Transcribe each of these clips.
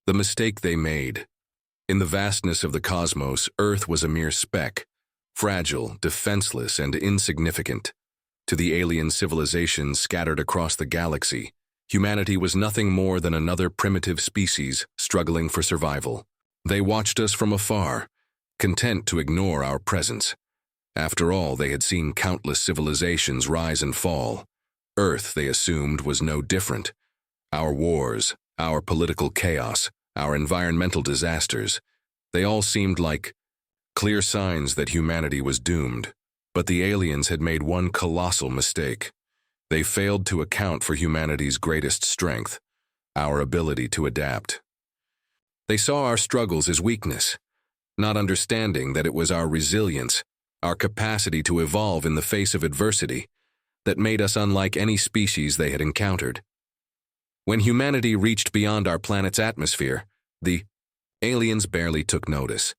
The mistake they made. In the vastness of the cosmos, Earth was a mere speck, fragile, defenseless, and insignificant. To the alien civilizations scattered across the galaxy, humanity was nothing more than another primitive species struggling for survival. They watched us from afar, content to ignore our presence. After all, they had seen countless civilizations rise and fall. Earth, they assumed, was no different. Our wars, our political chaos, our environmental disasters, they all seemed like clear signs that humanity was doomed. But the aliens had made one colossal mistake. They failed to account for humanity's greatest strength, our ability to adapt. They saw our struggles as weakness, not understanding that it was our resilience, our capacity to evolve in the face of adversity, that made us unlike any species they had encountered. When humanity reached beyond our planet's atmosphere, the aliens barely took notice.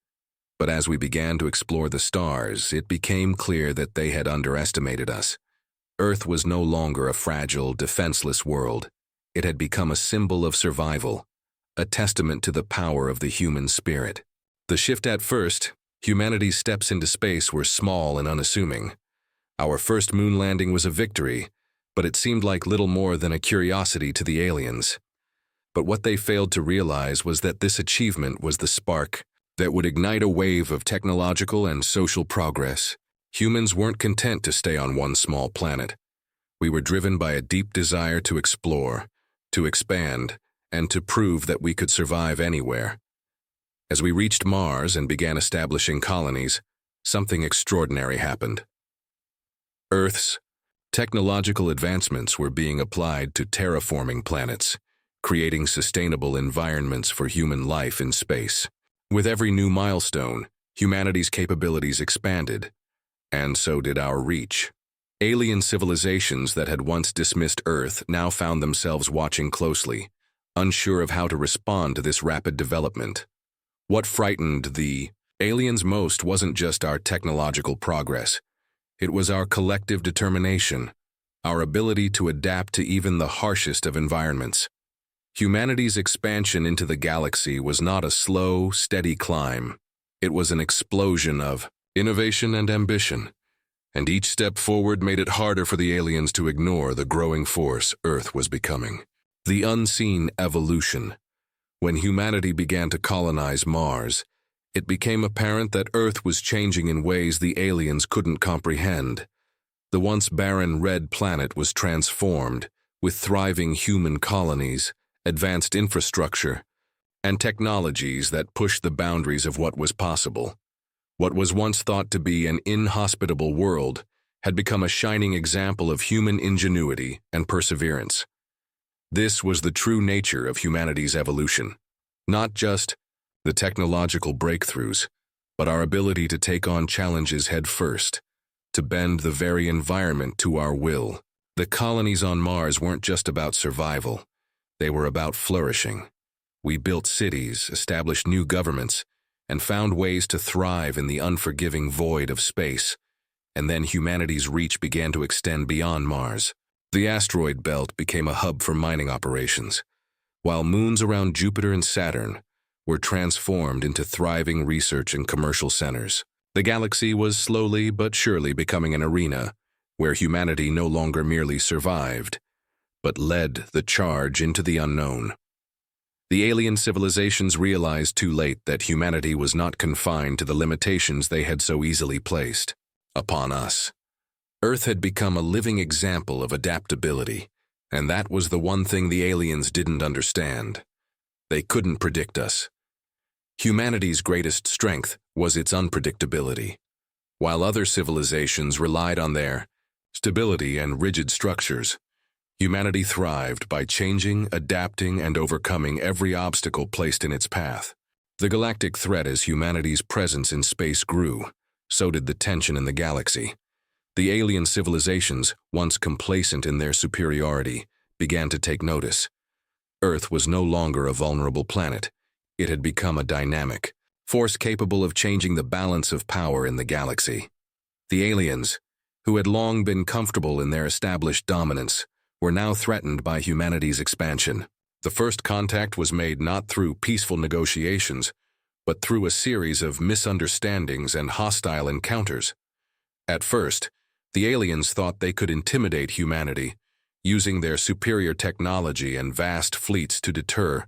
But as we began to explore the stars, it became clear that they had underestimated us. Earth was no longer a fragile, defenseless world. It had become a symbol of survival, a testament to the power of the human spirit. The shift at first, humanity's steps into space were small and unassuming. Our first moon landing was a victory, but it seemed like little more than a curiosity to the aliens. But what they failed to realize was that this achievement was the spark that would ignite a wave of technological and social progress. Humans weren't content to stay on one small planet. We were driven by a deep desire to explore, to expand, and to prove that we could survive anywhere. As we reached Mars and began establishing colonies, something extraordinary happened. Earth's technological advancements were being applied to terraforming planets, creating sustainable environments for human life in space. With every new milestone, humanity's capabilities expanded, and so did our reach. Alien civilizations that had once dismissed Earth now found themselves watching closely, unsure of how to respond to this rapid development. What frightened the aliens most wasn't just our technological progress. It was our collective determination, our ability to adapt to even the harshest of environments. Humanity's expansion into the galaxy was not a slow, steady climb. It was an explosion of innovation and ambition, and each step forward made it harder for the aliens to ignore the growing force Earth was becoming. The unseen evolution. When humanity began to colonize Mars, it became apparent that Earth was changing in ways the aliens couldn't comprehend. The once barren red planet was transformed, with thriving human colonies, advanced infrastructure, and technologies that pushed the boundaries of what was possible. What was once thought to be an inhospitable world had become a shining example of human ingenuity and perseverance. This was the true nature of humanity's evolution. Not just the technological breakthroughs, but our ability to take on challenges head first, to bend the very environment to our will. The colonies on Mars weren't just about survival. They were about flourishing. We built cities, established new governments, and found ways to thrive in the unforgiving void of space. And then humanity's reach began to extend beyond Mars. The asteroid belt became a hub for mining operations, while moons around Jupiter and Saturn were transformed into thriving research and commercial centers. The galaxy was slowly but surely becoming an arena where humanity no longer merely survived, but led the charge into the unknown. The alien civilizations realized too late that humanity was not confined to the limitations they had so easily placed upon us. Earth had become a living example of adaptability, and that was the one thing the aliens didn't understand. They couldn't predict us. Humanity's greatest strength was its unpredictability. While other civilizations relied on their stability and rigid structures, humanity thrived by changing, adapting, and overcoming every obstacle placed in its path. The galactic threat as humanity's presence in space grew, so did the tension in the galaxy. The alien civilizations, once complacent in their superiority, began to take notice. Earth was no longer a vulnerable planet. It had become a dynamic force capable of changing the balance of power in the galaxy. The aliens, who had long been comfortable in their established dominance, were now threatened by humanity's expansion. The first contact was made not through peaceful negotiations, but through a series of misunderstandings and hostile encounters. At first, the aliens thought they could intimidate humanity, using their superior technology and vast fleets to deter.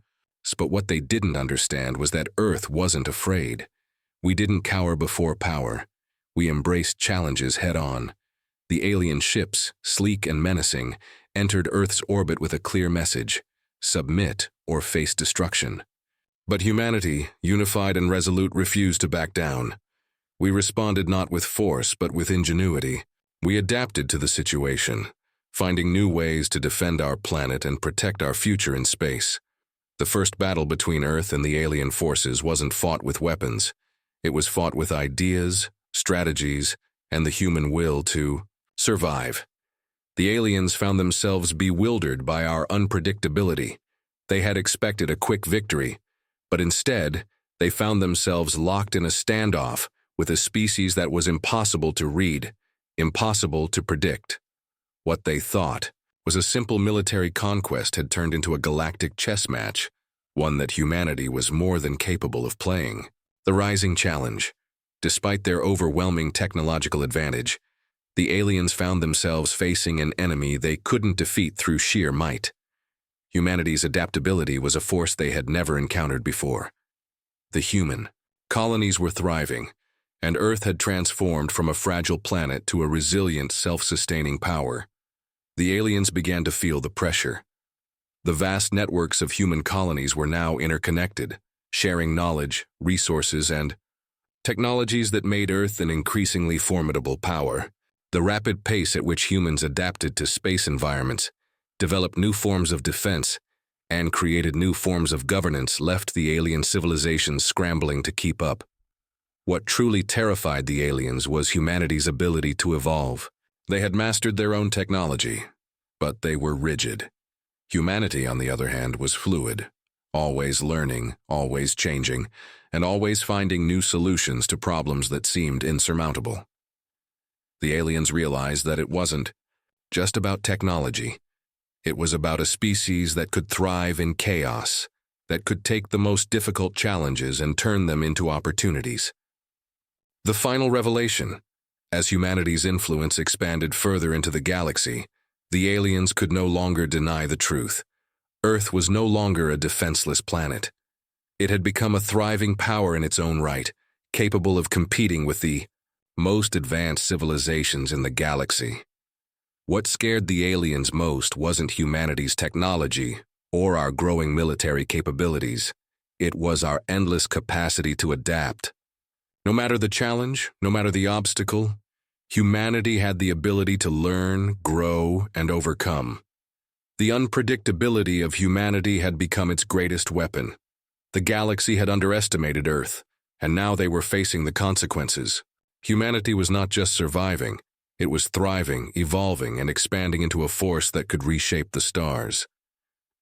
But what they didn't understand was that Earth wasn't afraid. We didn't cower before power. We embraced challenges head-on. The alien ships, sleek and menacing, entered Earth's orbit with a clear message: submit or face destruction. But humanity, unified and resolute, refused to back down. We responded not with force, but with ingenuity. We adapted to the situation, finding new ways to defend our planet and protect our future in space. The first battle between Earth and the alien forces wasn't fought with weapons. It was fought with ideas, strategies, and the human will to survive. The aliens found themselves bewildered by our unpredictability. They had expected a quick victory, but instead, they found themselves locked in a standoff with a species that was impossible to read, impossible to predict. What they thought was a simple military conquest had turned into a galactic chess match, one that humanity was more than capable of playing. The rising challenge. Despite their overwhelming technological advantage, the aliens found themselves facing an enemy they couldn't defeat through sheer might. Humanity's adaptability was a force they had never encountered before. The human colonies were thriving, and Earth had transformed from a fragile planet to a resilient, self-sustaining power. The aliens began to feel the pressure. The vast networks of human colonies were now interconnected, sharing knowledge, resources, and technologies that made Earth an increasingly formidable power. The rapid pace at which humans adapted to space environments, developed new forms of defense, and created new forms of governance left the alien civilizations scrambling to keep up. What truly terrified the aliens was humanity's ability to evolve. They had mastered their own technology, but they were rigid. Humanity, on the other hand, was fluid, always learning, always changing, and always finding new solutions to problems that seemed insurmountable. The aliens realized that it wasn't just about technology. It was about a species that could thrive in chaos, that could take the most difficult challenges and turn them into opportunities. The final revelation. As humanity's influence expanded further into the galaxy, the aliens could no longer deny the truth. Earth was no longer a defenseless planet. It had become a thriving power in its own right, capable of competing with the most advanced civilizations in the galaxy. What scared the aliens most wasn't humanity's technology or our growing military capabilities. It was our endless capacity to adapt. No matter the challenge, no matter the obstacle, humanity had the ability to learn, grow, and overcome. The unpredictability of humanity had become its greatest weapon. The galaxy had underestimated Earth, and now they were facing the consequences. Humanity was not just surviving, it was thriving, evolving, and expanding into a force that could reshape the stars.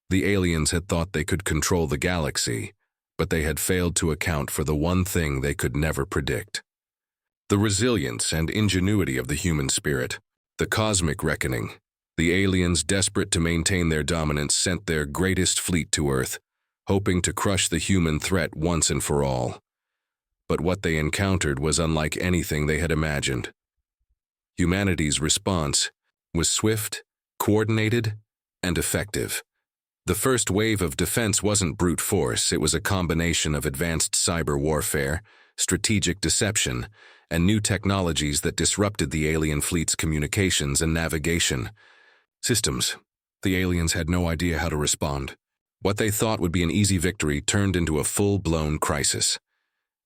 The aliens had thought they could control the galaxy, but they had failed to account for the one thing they could never predict: the resilience and ingenuity of the human spirit. The cosmic reckoning. The aliens, desperate to maintain their dominance, sent their greatest fleet to Earth, hoping to crush the human threat once and for all. But what they encountered was unlike anything they had imagined. Humanity's response was swift, coordinated, and effective. The first wave of defense wasn't brute force, it was a combination of advanced cyber warfare, strategic deception, and new technologies that disrupted the alien fleet's communications and navigation systems. The aliens had no idea how to respond. What they thought would be an easy victory turned into a full-blown crisis.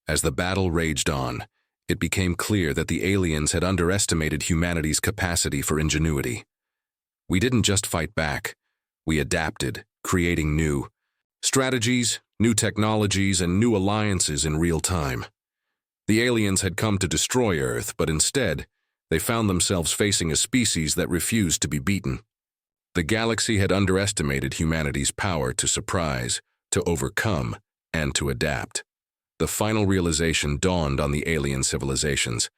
As the battle raged on, it became clear that the aliens had underestimated humanity's capacity for ingenuity. We didn't just fight back, we adapted, creating new strategies, new technologies, and new alliances in real time. The aliens had come to destroy Earth, but instead, they found themselves facing a species that refused to be beaten. The galaxy had underestimated humanity's power to surprise, to overcome, and to adapt. The final realization dawned on the alien civilizations.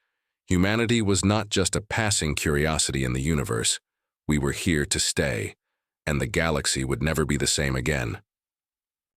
Humanity was not just a passing curiosity in the universe. We were here to stay. and the galaxy would never be the same again.